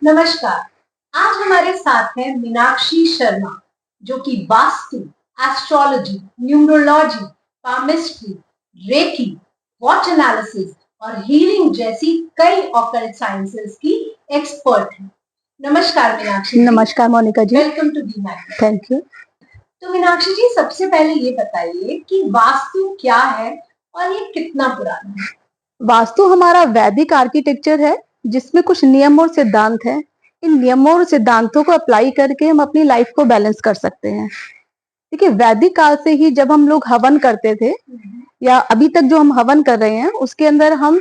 नमस्कार। आज हमारे साथ हैं मीनाक्षी शर्मा, जो कि vastu, astrology, numerology, palmistry, reiki, watch analysis और हीलिंग जैसी कई ऑकल्ट साइंसेस की एक्सपर्ट हैं। नमस्कार मीनाक्षी जी। नमस्कार Monika ji. Welcome to B Magnet. Thank you. तो मीनाक्षी जी, सबसे पहले ये बताइए कि वास्तु क्या है और ये कितना पुराना है? वास्तु हमारा वैदिक आर्किटेक्चर है जिसमें कुछ नियम और सिद्धांत हैं। इन नियमों और सिद्धांतों को अप्लाई करके हम अपनी लाइफ को बैलेंस कर सकते हैं। देखिए, वैदिक काल से ही जब हम लोग हवन करते थे या अभी तक जो हम हवन कर रहे हैं उसके अंदर हम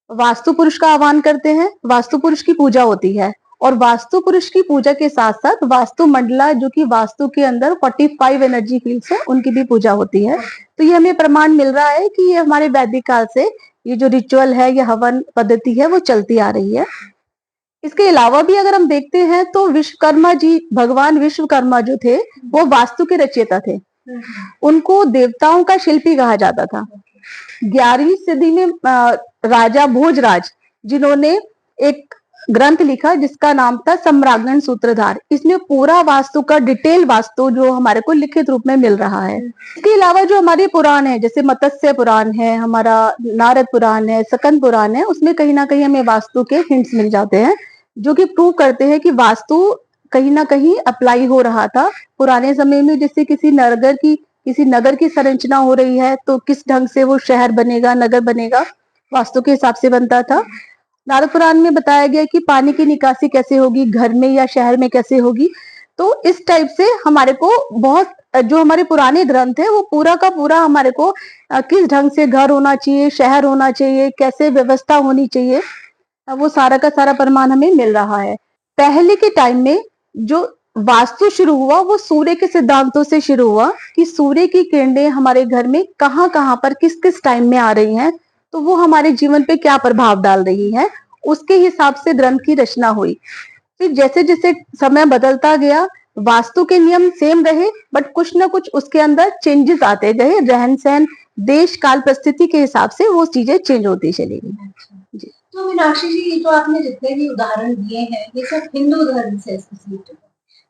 वास्तु पुरुष का आह्वान करते हैं। वास्तु पुरुष की पूजा होती है और वास्तु पुरुष की पूजा के साथ साथ वास्तु मंडला, जो कि वास्तु के अंदर 45 एनर्जी फील्ड्स है, उनकी भी पूजा होती है। तो ये हमें प्रमाण मिल रहा है कि ये हमारे वैदिक काल से ये जो रिचुअल है, ये हवन पद्धति है, वो चलती आ रही है। इसके अलावा भी अगर हम देखते हैं तो विश्वकर्मा जी, भगवान विश्वकर्मा जो थे, वो वास्तु के रचयिता थे। उनको देवताओं का शिल्पी कहा जाता था। 11वीं सदी में राजा भोजराज, जिन्होंने एक ग्रंथ लिखा जिसका नाम था सम्रागण सूत्रधार, इसमें पूरा वास्तु का डिटेल वास्तु जो हमारे को लिखित रूप में मिल रहा है। इसके अलावा जो हमारे पुराण है, जैसे मत्स्य पुराण है, हमारा नारद पुराण है, सकंद पुराण है, उसमें कहीं ना कहीं हमें वास्तु के हिंट्स मिल जाते हैं, जो कि प्रूव करते हैं कि वास्तु कहीं ना कहीं अप्लाई हो रहा था पुराने समय में। जैसे किसी नगर की संरचना हो रही है तो किस ढंग से वो शहर बनेगा, नगर बनेगा, वास्तु के हिसाब से बनता था। नारद पुराण में बताया गया कि पानी की निकासी कैसे होगी, घर में या शहर में कैसे होगी। तो इस टाइप से हमारे को बहुत, जो हमारे पुराने ग्रंथ है वो पूरा का पूरा हमारे को किस ढंग से घर होना चाहिए, शहर होना चाहिए, कैसे व्यवस्था होनी चाहिए, वो सारा का सारा प्रमाण हमें मिल रहा है। पहले के टाइम में जो वास्तु शुरू हुआ वो सूर्य के सिद्धांतों से शुरू हुआ कि सूर्य की किरणें हमारे घर में कहाँ कहाँ पर किस किस टाइम में आ रही हैं, तो वो हमारे जीवन पे क्या प्रभाव डाल रही है, उसके हिसाब से ग्रंथ की रचना हुई। फिर जैसे जैसे समय बदलता गया, वास्तु के नियम सेम रहे, बट कुछ ना कुछ उसके अंदर चेंजेस आते गए। रहन सहन, देश काल परिस्थिति के हिसाब से वो चीजें चेंज होती चली गई। जी। तो मीनाक्षी जी, ये जो आपने जितने भी उदाहरण दिए हैं, ये सब हिंदू धर्म से एसोसिएटेड है।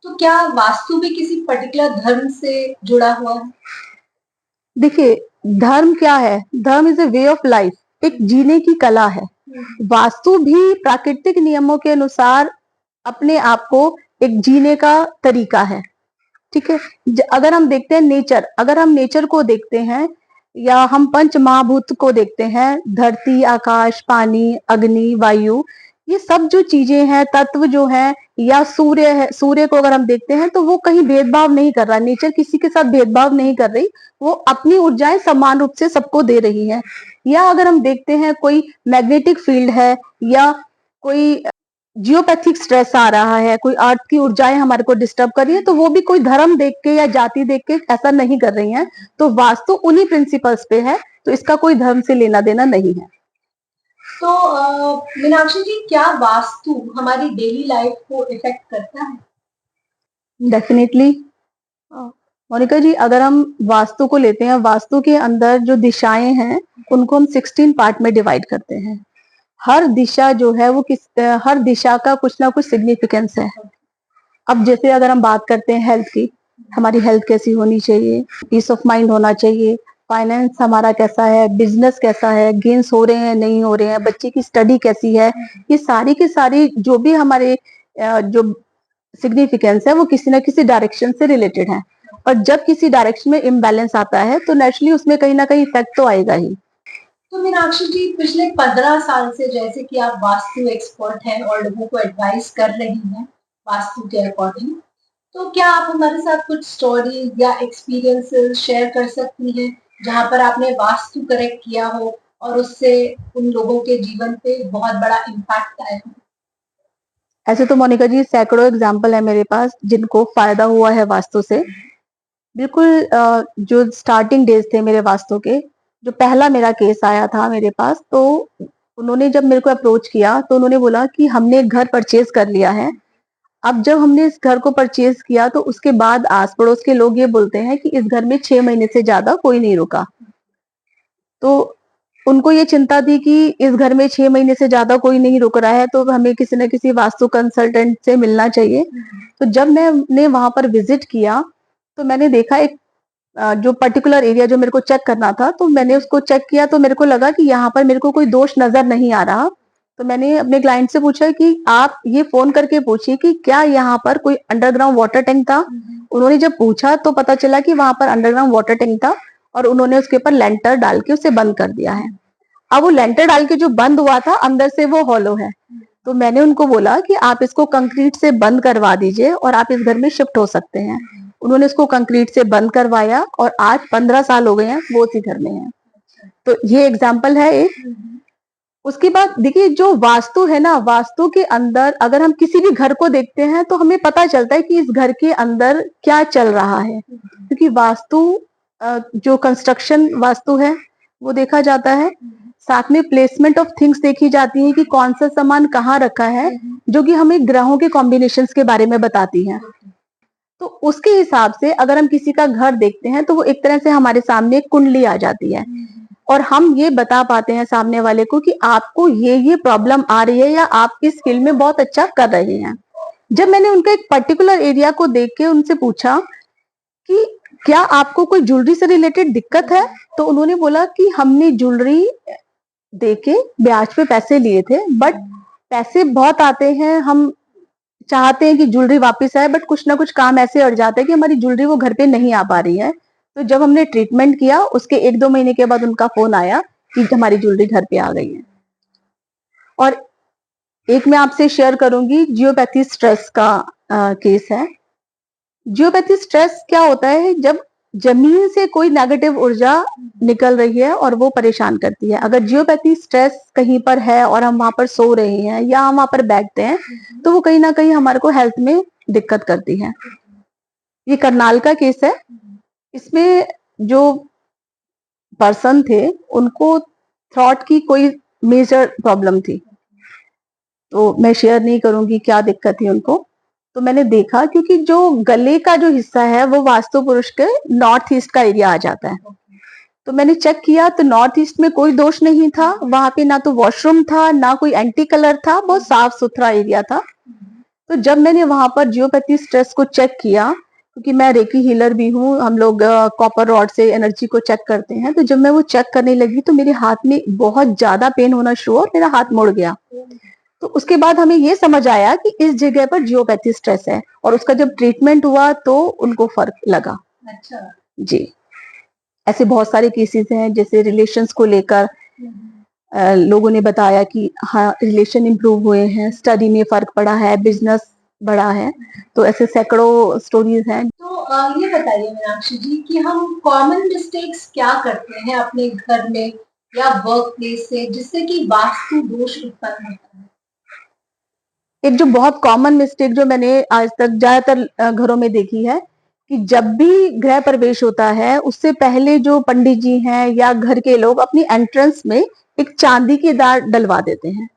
तो क्या वास्तु भी किसी पर्टिकुलर धर्म से जुड़ा हुआ है? देखिए, धर्म क्या है? धर्म is a way of life, एक जीने की कला है। वास्तु भी प्राकृतिक नियमों के अनुसार अपने आप को एक जीने का तरीका है। ठीक है। अगर हम देखते हैं नेचर, अगर हम नेचर को देखते हैं या हम पंच महाभूत को देखते हैं, धरती, आकाश, पानी, अग्नि, वायु, ये सब जो चीजें हैं, तत्व जो हैं, या सूर्य है, सूर्य को अगर हम देखते हैं तो वो कहीं भेदभाव नहीं कर रहा। नेचर किसी के साथ भेदभाव नहीं कर रही, वो अपनी ऊर्जाएं समान रूप से सबको दे रही है। या अगर हम देखते हैं कोई मैग्नेटिक फील्ड है या कोई जियोपैथिक स्ट्रेस आ रहा है, कोई अर्थ की ऊर्जाएं हमारे को डिस्टर्ब कर रही है, तो वो भी कोई धर्म देख के या जाति देख के ऐसा नहीं कर रही हैं। तो वास्तु उन्हीं प्रिंसिपल्स पे है, तो इसका कोई धर्म से लेना देना नहीं है। तो मीनाक्षी जी, क्या वास्तु हमारी डेली लाइफ को इफेक्ट करता है? डेफिनेटली मोनिका जी, अगर हम वास्तु को लेते हैं, वास्तु के अंदर जो दिशाएं हैं उनको हम 16 पार्ट में डिवाइड करते हैं। हर दिशा जो है वो हर दिशा का कुछ ना कुछ सिग्निफिकेंस है। अब जैसे अगर हम बात करते हैं हेल्थ की, हमारी हेल्थ कैसी होनी चाहिए, पीस ऑफ माइंड होना चाहिए, फाइनेंस हमारा कैसा है, बिजनेस कैसा है, गेन्स हो रहे हैं नहीं हो रहे हैं, बच्चे की स्टडी कैसी है, ये सारी की सारी जो भी हमारे जो सिग्निफिकेंस है वो किसी ना किसी डायरेक्शन से रिलेटेड है। और जब किसी डायरेक्शन में इम्बैलेंस आता है तो नेचुरली उसमें कहीं ना कहीं इफेक्ट तो आएगा ही। तो मीनाक्षी जी, पिछले 15 साल से जैसे कि आप वास्तु एक्सपर्ट हैं और लोगों को एडवाइस कर रही हैं वास्तु के अकॉर्डिंग, तो क्या आप हमारे साथ कुछ स्टोरी या एक्सपीरियंसेस शेयर कर सकती हैं जहां पर आपने वास्तु करेक्ट किया हो और उससे उन लोगों के जीवन पे बहुत बड़ा इम्पैक्ट आया हो? ऐसे तो मोनिका जी सैकड़ों एग्जाम्पल है मेरे पास जिनको फायदा हुआ है वास्तु से। बिल्कुल जो स्टार्टिंग डेज थे मेरे वास्तु के, जो पहला मेरा केस आया था मेरे पास, तो उन्होंने जब मेरे को अप्रोच किया तो उन्होंने बोला कि हमने एक घर परचेज कर लिया है। अब जब हमने इस घर को परचेज किया तो उसके बाद आस पड़ोस के लोग ये बोलते हैं कि इस घर में 6 महीने से ज्यादा कोई नहीं रुका। तो उनको ये चिंता थी कि इस घर में 6 महीने से ज्यादा कोई नहीं रुक रहा है, तो हमें किसी न किसी वास्तु कंसल्टेंट से मिलना चाहिए। तो जब मैंने वहां पर विजिट किया, तो मैंने देखा एक जो पर्टिकुलर एरिया जो मेरे को चेक करना था, तो मैंने उसको चेक किया, तो मेरे को लगा कि यहाँ पर मेरे को कोई दोष नजर नहीं आ रहा। तो मैंने अपने क्लाइंट से पूछा कि आप ये फोन करके पूछिए कि क्या यहाँ पर कोई अंडरग्राउंड वाटर टैंक था। उन्होंने जब पूछा तो पता चला कि वहां पर अंडरग्राउंड वाटर टैंक था, और उन्होंने उसके ऊपर लेंटर डाल के उसे बंद कर दिया है। अब वो लेंटर डाल के जो बंद हुआ था, अंदर से वो हॉलो है। तो मैंने उनको बोला कि आप इसको कंक्रीट से बंद करवा दीजिए और आप इस घर में शिफ्ट हो सकते हैं। उन्होंने इसको कंक्रीट से बंद करवाया और आज 15 साल हो गए हैं, वो उसी घर में है। तो ये एग्जाम्पल है एक। उसके बाद देखिए, जो वास्तु है ना, वास्तु के अंदर अगर हम किसी भी घर को देखते हैं तो हमें पता चलता है कि इस घर के अंदर क्या चल रहा है, क्योंकि वास्तु जो कंस्ट्रक्शन वास्तु है वो देखा जाता है, साथ में प्लेसमेंट ऑफ थिंग्स देखी जाती है कि कौन सा सामान कहाँ रखा है, जो कि हमें ग्रहों के कॉम्बिनेशंस के बारे में बताती है। तो उसके हिसाब से अगर हम किसी का घर देखते हैं तो वो एक तरह से हमारे सामने एक कुंडली आ जाती है, और हम ये बता पाते हैं सामने वाले को कि आपको ये प्रॉब्लम आ रही है या आप इस फील्ड में बहुत अच्छा कर रहे हैं। जब मैंने उनका एक पर्टिकुलर एरिया को देख के उनसे पूछा कि क्या आपको कोई ज्वेलरी से रिलेटेड दिक्कत है, तो उन्होंने बोला कि हमने ज्वेलरी देके ब्याज पे पैसे लिए थे, बट पैसे बहुत आते हैं, हम चाहते हैं कि ज्वेलरी वापस आए, बट कुछ ना कुछ काम ऐसे अड़ जाते हैं कि हमारी ज्वेलरी वो घर पे नहीं आ पा रही है। तो जब हमने ट्रीटमेंट किया, उसके 1-2 महीने के बाद उनका फोन आया कि हमारी ज्वेलरी घर पे आ गई है। और एक मैं आपसे शेयर करूंगी, जियोपैथी स्ट्रेस का केस है। जियोपैथी स्ट्रेस क्या होता है, जब जमीन से कोई नेगेटिव ऊर्जा निकल रही है और वो परेशान करती है। अगर जियोपैथी स्ट्रेस कहीं पर है और हम वहां पर सो रहे हैं या हम वहां पर बैठते हैं, तो वो कहीं ना कहीं हमारे को हेल्थ में दिक्कत करती है। ये करनाल का केस है। इसमें जो पर्सन थे, उनको थ्रॉट की कोई मेजर प्रॉब्लम थी, तो मैं शेयर नहीं करूंगी क्या दिक्कत थी उनको। तो मैंने देखा, क्योंकि जो गले का जो हिस्सा है वो वास्तु पुरुष के नॉर्थ ईस्ट का एरिया आ जाता है। तो मैंने चेक किया तो नॉर्थ ईस्ट में कोई दोष नहीं था, वहां पे ना तो वॉशरूम था ना कोई एंटी कलर था, बहुत साफ सुथरा एरिया था। तो जब मैंने वहां पर जियोपैथी स्ट्रेस को चेक किया, क्योंकि मैं रेकी हीलर भी हूँ, हम लोग कॉपर रॉड से एनर्जी को चेक करते हैं, तो जब मैं वो चेक करने लगी तो मेरे हाथ में बहुत ज्यादा पेन होना शुरू और मेरा हाथ मुड़ गया। तो उसके बाद हमें ये समझ आया कि इस जगह पर जियोपैथी स्ट्रेस है, और उसका जब ट्रीटमेंट हुआ तो उनको फर्क लगा। अच्छा जी। ऐसे बहुत सारे केसेस हैं, जैसे रिलेशंस को लेकर लोगों ने बताया कि हाँ, रिलेशन इंप्रूव हुए हैं, स्टडी में फर्क पड़ा है, बिजनेस बढ़ा है। तो ऐसे सैकड़ों स्टोरीज हैं। तो ये बताइए मीनाक्षी जी कि हम कॉमन मिस्टेक्स क्या करते हैं अपने घर में या वर्क प्लेस से, जिससे कि वास्तु दोष उत्पन्न होता है। एक जो बहुत कॉमन मिस्टेक जो मैंने आज तक ज्यादातर घरों में देखी है, कि जब भी गृह प्रवेश होता है उससे पहले जो पंडित जी हैं या घर के लोग अपनी एंट्रेंस में एक चांदी की तार डलवा देते हैं।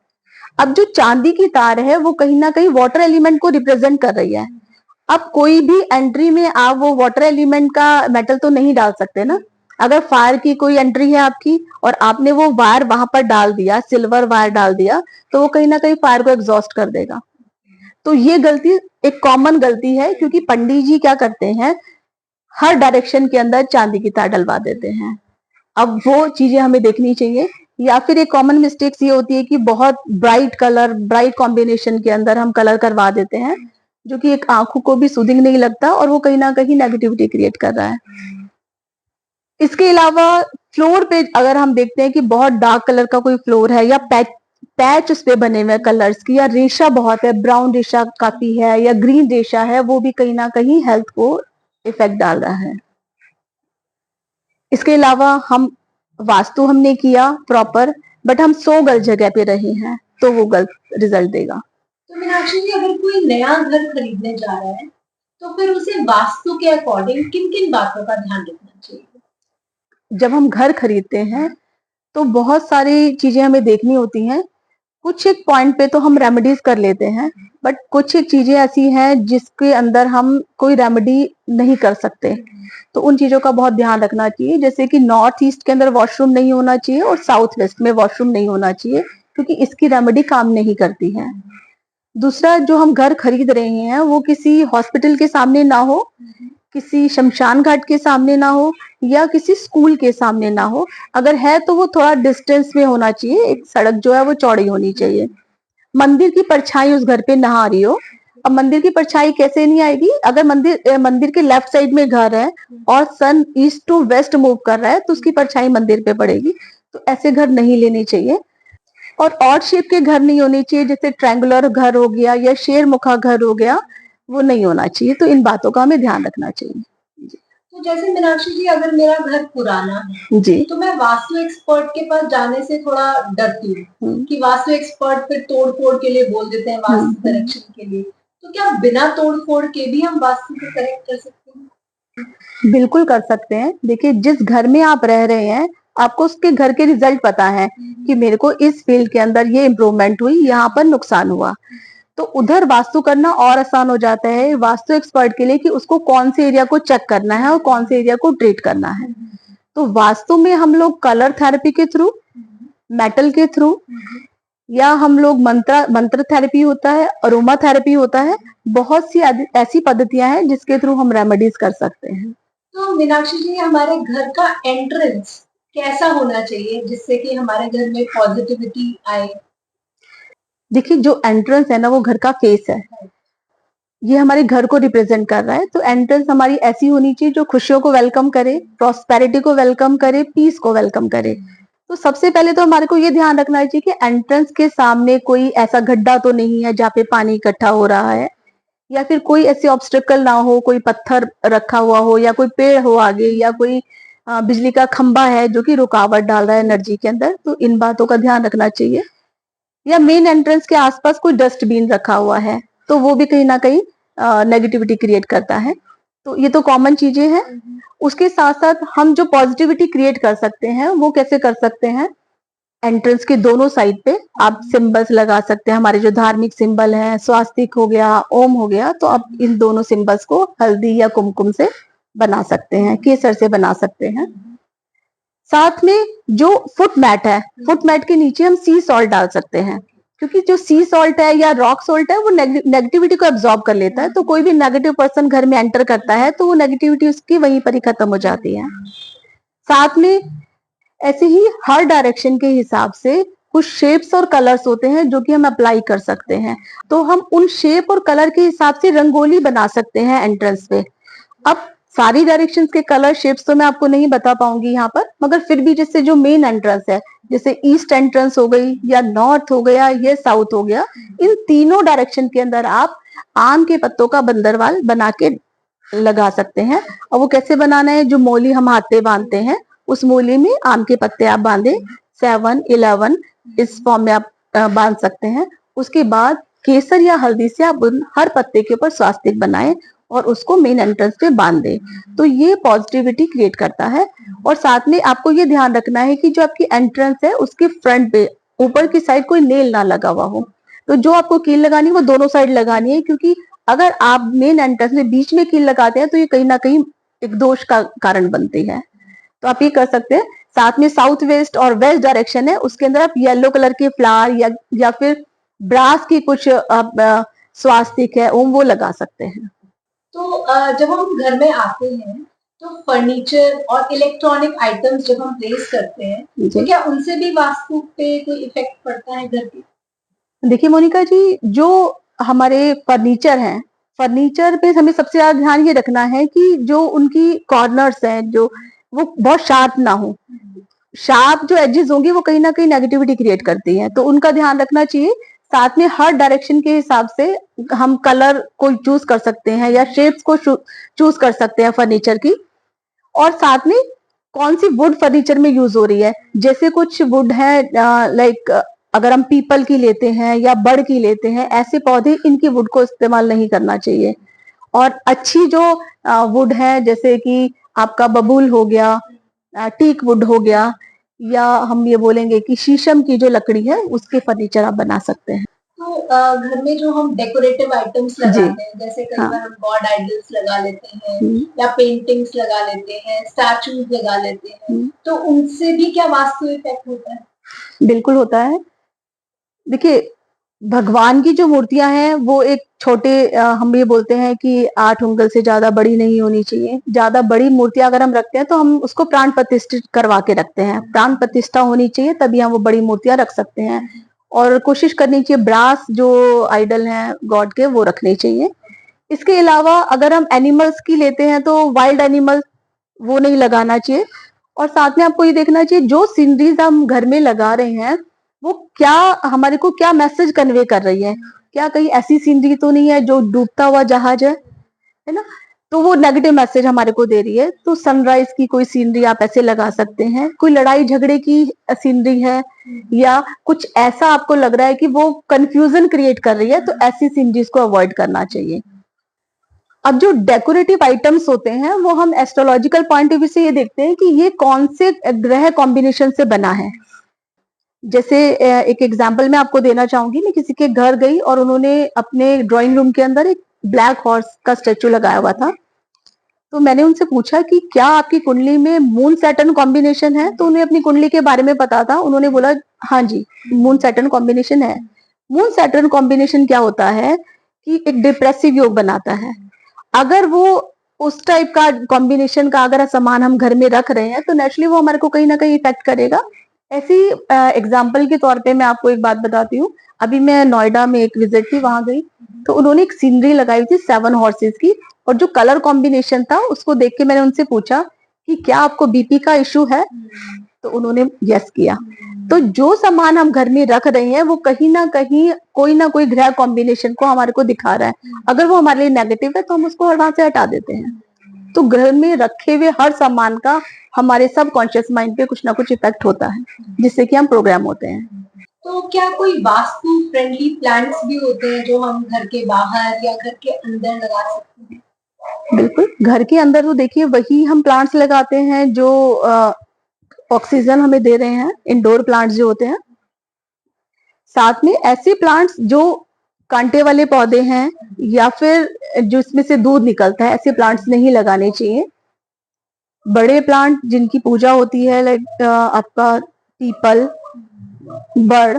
अब जो चांदी की तार है वो कहीं ना कहीं वाटर एलिमेंट को रिप्रेजेंट कर रही है। अब कोई भी एंट्री में आप वो वाटर एलिमेंट का मेटल तो नहीं डाल सकते ना। अगर फायर की कोई एंट्री है आपकी और आपने वो वायर वहां पर डाल दिया, सिल्वर वायर डाल दिया, तो वो कहीं ना कहीं फायर को एग्जॉस्ट कर देगा। तो ये गलती एक कॉमन गलती है, क्योंकि पंडित जी क्या करते हैं, हर डायरेक्शन के अंदर चांदी की तार डलवा देते हैं। अब वो चीजें हमें देखनी चाहिए। या फिर एक कॉमन मिस्टेक्स ये होती है कि बहुत ब्राइट कलर, ब्राइट कॉम्बिनेशन के अंदर हम कलर करवा देते हैं, जो कि एक आंखों को भी सूदिंग नहीं लगता और वो कहीं ना कहीं नेगेटिविटी क्रिएट कर रहा है। इसके अलावा फ्लोर पे अगर हम देखते हैं कि बहुत डार्क कलर का कोई फ्लोर है, या पैच उस पे बने हुए कलर्स की, या रेशा बहुत है, ब्राउन रेशा काफी है या ग्रीन रेशा है, वो भी कहीं ना कहीं हेल्थ को इफेक्ट डाल रहा है। इसके अलावा हम वास्तु हमने किया प्रॉपर, बट हम सो गलत जगह पे रहे हैं, तो वो गलत रिजल्ट देगा। तो मीनाक्षी जी, अगर कोई नया घर खरीदने जा रहा है तो फिर उसे वास्तु के अकॉर्डिंग किन किन बातों का ध्यान रखना चाहिए। जब हम घर खरीदते हैं तो बहुत सारी चीजें हमें देखनी होती हैं। कुछ एक पॉइंट पे तो हम रेमेडीज कर लेते हैं, बट कुछ एक चीजें ऐसी हैं जिसके अंदर हम कोई रेमेडी नहीं कर सकते, तो उन चीजों का बहुत ध्यान रखना चाहिए। जैसे कि नॉर्थ ईस्ट के अंदर वॉशरूम नहीं होना चाहिए और साउथ वेस्ट में वॉशरूम नहीं होना चाहिए, क्योंकि इसकी रेमेडी काम नहीं करती है। दूसरा, जो हम घर खरीद रहे हैं वो किसी हॉस्पिटल के सामने ना हो, किसी शमशान घाट के सामने ना हो, या किसी स्कूल के सामने ना हो। अगर है तो वो थोड़ा डिस्टेंस में होना चाहिए, एक सड़क जो है वो चौड़ी होनी चाहिए। मंदिर की परछाई उस घर पे ना आ रही हो। अब मंदिर की परछाई कैसे नहीं आएगी? अगर मंदिर के लेफ्ट साइड में घर है और सन ईस्ट टू वेस्ट मूव कर रहा है तो उसकी परछाई मंदिर पे पड़ेगी। तो ऐसे घर नहीं लेने चाहिए। और ऑड शेप के घर नहीं होने चाहिए, जैसे ट्रायंगुलर घर हो गया या शेर मुखा घर हो गया, वो नहीं होना चाहिए। तो इन बातों का हमें ध्यान रखना चाहिए। तो जैसे मीनाक्षी जी, अगर मेरा घर पुराना है जी। तो मैं वास्तु एक्सपर्ट के पास जाने से थोड़ा डरती हूँ कि वास्तु एक्सपर्ट फिर तोड़ फोड़ के लिए बोल देते हैं वास्तु करेक्शन के लिए। तो क्या बिना तोड़ फोड़ के भी हम वास्तु को करेक्ट कर सकते हैं? बिल्कुल कर सकते हैं। देखिए, जिस घर में आप रह रहे हैं आपको उसके घर के रिजल्ट पता है कि मेरे को इस फील्ड के अंदर ये इम्प्रूवमेंट हुई, यहाँ पर नुकसान हुआ, तो उधर वास्तु करना और आसान हो जाता है वास्तु एक्सपर्ट के लिए कि उसको कौन से एरिया को चेक करना है और कौन से एरिया को ट्रीट करना है। तो वास्तु में हम लोग कलर थेरेपी के थ्रू, मेटल के थ्रू, या हम लोग मंत्र थेरेपी होता है, अरोमा थेरेपी होता है, बहुत सी ऐसी पद्धतियां हैं जिसके थ्रू हम रेमेडीज कर सकते हैं। तो मीनाक्षी जी, हमारे घर का एंट्रेंस कैसा होना चाहिए जिससे कि हमारे घर में पॉजिटिविटी आए? देखिए, जो एंट्रेंस है ना वो घर का फेस है, ये हमारे घर को रिप्रेजेंट कर रहा है। तो एंट्रेंस हमारी ऐसी होनी चाहिए जो खुशियों को वेलकम करे, प्रॉस्पेरिटी को वेलकम करे, पीस को वेलकम करे। तो सबसे पहले तो हमारे को ये ध्यान रखना चाहिए कि एंट्रेंस के सामने कोई ऐसा गड्ढा तो नहीं है जहाँ पे पानी इकट्ठा हो रहा है, या फिर कोई ऐसे ऑब्स्टेकल ना हो, कोई पत्थर रखा हुआ हो या कोई पेड़ हो आगे, या कोई बिजली का खंबा है जो कि रुकावट डाल रहा है एनर्जी के अंदर। तो इन बातों का ध्यान रखना चाहिए। या मेन एंट्रेंस के आसपास कोई डस्टबिन रखा हुआ है तो वो भी कहीं ना कहीं नेगेटिविटी क्रिएट करता है। तो ये तो कॉमन चीजें हैं। उसके साथ साथ हम जो पॉजिटिविटी क्रिएट कर सकते हैं वो कैसे कर सकते हैं? एंट्रेंस के दोनों साइड पे आप सिंबल्स लगा सकते हैं। हमारे जो धार्मिक सिंबल हैं, स्वास्तिक हो गया, ओम हो गया, तो आप इन दोनों सिंबल्स को हल्दी या कुमकुम से बना सकते हैं, केसर से बना सकते हैं। साथ में जो फुट मैट है, फुट मैट के नीचे हम सी सॉल्ट डाल सकते हैं, क्योंकि जो सी सॉल्ट है या रॉक सॉल्ट है वो नेगेटिविटी को एब्जॉर्ब कर लेता है। तो कोई भी नेगेटिव पर्सन घर में एंटर करता है तो वो नेगेटिविटी उसकी वहीं पर ही खत्म हो जाती है। साथ में ऐसे ही हर डायरेक्शन के हिसाब से कुछ शेप्स और कलर्स होते हैं जो कि हम अप्लाई कर सकते हैं। तो हम उन शेप और कलर के हिसाब से रंगोली बना सकते हैं एंट्रेंस पे। अब सारी डायरेक्शंस के कलर शेप्स तो मैं आपको नहीं बता पाऊंगी यहाँ पर, मगर फिर भी जैसे जो मेन एंट्रेंस है, जैसे ईस्ट एंट्रेंस हो गई, या नॉर्थ हो गया, या साउथ हो गया, इन तीनों डायरेक्शन के अंदर आप आम के पत्तों का बंदरवाल बना के लगा सकते हैं। और वो कैसे बनाना है? जो मोली हम हाथ पे बांधते हैं उस मोली में आम के पत्ते आप बांधे, 7, 11 इस फॉर्म में आप बांध सकते हैं। उसके बाद केसर या हल्दी से आप हर पत्ते के ऊपर स्वास्तिक बनाए और उसको मेन एंट्रेंस पे बांध दे। तो ये पॉजिटिविटी क्रिएट करता है। और साथ में आपको ये ध्यान रखना है कि जो आपकी एंट्रेंस है उसके फ्रंट पे ऊपर की साइड कोई नेल ना लगा हुआ हो। तो जो आपको कील लगानी है वो दोनों साइड लगानी है, क्योंकि अगर आप मेन एंट्रेंस में बीच में कील लगाते हैं तो ये कहीं ना कहीं एक दोष का कारण बनती है। तो आप ये कर सकते हैं। साथ में साउथ वेस्ट और वेस्ट डायरेक्शन है, उसके अंदर आप येलो कलर के फ्लावर या फिर ब्रास की कुछ स्वास्तिक है ओम, वो लगा सकते हैं। तो जब हम घर में आते हैं तो फर्नीचर और इलेक्ट्रॉनिक आइटम्स जब हम प्लेस करते हैं तो क्या उनसे भी वास्तु पे कोई इफेक्ट पड़ता है घर पे? देखिए मोनिका जी, जो हमारे फर्नीचर हैं, फर्नीचर पे हमें सबसे ज्यादा ध्यान ये रखना है कि जो उनकी कॉर्नर्स हैं जो वो बहुत शार्प ना हो। शार्प जो एजेस होंगी वो कहीं ना कहीं नेगेटिविटी क्रिएट करती हैं, तो उनका ध्यान रखना चाहिए। साथ में हर डायरेक्शन के हिसाब से हम कलर को चूज कर सकते हैं या शेप्स को चूज कर सकते हैं फर्नीचर की। और साथ में कौन सी वुड फर्नीचर में यूज हो रही है, जैसे कुछ वुड है लाइक अगर हम पीपल की लेते हैं या बड़ की लेते हैं, ऐसे पौधे इनकी वुड को इस्तेमाल नहीं करना चाहिए। और अच्छी जो वुड है, जैसे कि आपका बबूल हो गया, टीक वुड हो गया, या हम ये बोलेंगे कि शीशम की जो लकड़ी है उसके फर्नीचर आप बना सकते हैं। तो घर में जो हम डेकोरेटिव आइटम्स लगाते हैं, जैसे कई हाँ। बार हम गॉड आइडल्स लगा लेते हैं या पेंटिंग्स लगा लेते हैं, स्टैचूज लगा लेते हैं, तो उनसे भी क्या वास्तु इफेक्ट होता है? बिल्कुल होता है। देखिए, भगवान की जो मूर्तियां हैं वो एक छोटे हम ये बोलते हैं कि 8 उंगल से ज्यादा बड़ी नहीं होनी चाहिए। ज्यादा बड़ी मूर्तियां अगर हम रखते हैं तो हम उसको प्राण प्रतिष्ठित करवा के रखते हैं। प्राण प्रतिष्ठा होनी चाहिए तभी हम वो बड़ी मूर्तियां रख सकते हैं। और कोशिश करनी चाहिए ब्रास जो आइडल हैं गॉड के वो रखने चाहिए। इसके अलावा अगर हम एनिमल्स की लेते हैं तो वाइल्ड एनिमल वो नहीं लगाना चाहिए। और साथ में आपको ये देखना चाहिए जो सीनरीज हम घर में लगा रहे हैं वो क्या हमारे को क्या मैसेज कन्वे कर रही है। क्या कहीं ऐसी सीनरी तो नहीं है जो डूबता हुआ जहाज है ना, तो वो नेगेटिव मैसेज हमारे को दे रही है। तो सनराइज की कोई सीनरी आप ऐसे लगा सकते हैं। कोई लड़ाई झगड़े की सीनरी है या कुछ ऐसा आपको लग रहा है कि वो कंफ्यूजन क्रिएट कर रही है तो ऐसी सीनरीज को अवॉइड करना चाहिए। अब जो डेकोरेटिव आइटम्स होते हैं वो हम एस्ट्रोलॉजिकल पॉइंट ऑफ व्यू से ये देखते हैं कि ये कौन से ग्रह कॉम्बिनेशन से बना है। जैसे एक एग्जांपल मैं आपको देना चाहूंगी। मैं किसी के घर गई और उन्होंने अपने ड्राइंग रूम के अंदर एक ब्लैक हॉर्स का स्टेचू लगाया हुआ था। तो मैंने उनसे पूछा कि क्या आपकी कुंडली में मून सैटर्न कॉम्बिनेशन है। तो उन्हें अपनी कुंडली के बारे में पता था। उन्होंने बोला हाँ जी मून सैटर्न कॉम्बिनेशन है। मून सैटर्न कॉम्बिनेशन क्या होता है कि एक डिप्रेसिव योग बनाता है। अगर वो उस टाइप का कॉम्बिनेशन का अगर सामान हम घर में रख रहे हैं तो नेचुरली वो हमारे को कहीं ना कहीं इफेक्ट करेगा। ऐसी एग्जाम्पल के तौर पे मैं आपको एक बात बताती हूँ। अभी मैं नोएडा में एक विजिट थी, वहां गई तो उन्होंने एक सीनरी लगाई थी 7 हॉर्सेस की। और जो कलर कॉम्बिनेशन था उसको देख के मैंने उनसे पूछा कि क्या आपको बीपी का इशू है। तो उन्होंने यस किया। तो जो सामान हम घर में रख रहे हैं वो कहीं ना कोई ग्रह कॉम्बिनेशन को हमारे को दिखा रहा है। अगर वो हमारे लिए नेगेटिव है तो हम उसको वहां से हटा देते हैं। तो घर में रखे हुए हर सामान का हमारे सब कॉन्शियस माइंड पे कुछ ना कुछ इफेक्ट होता है जिससे कि हम प्रोग्राम होते हैं। तो क्या कोई वास्तु फ्रेंडली प्लांट्स भी होते हैं जो हम घर के बाहर या घर के अंदर लगा सकते हैं? बिल्कुल, घर के अंदर तो देखिए वही हम प्लांट्स लगाते हैं जो ऑक्सीजन हमें दे रहे हैं। इंडोर प्लांट्स जो होते हैं। साथ में ऐसे प्लांट्स जो कांटे वाले पौधे हैं या फिर जिसमें से दूध निकलता है ऐसे प्लांट्स नहीं लगाने चाहिए। बड़े प्लांट जिनकी पूजा होती है लाइक आपका पीपल, बड़,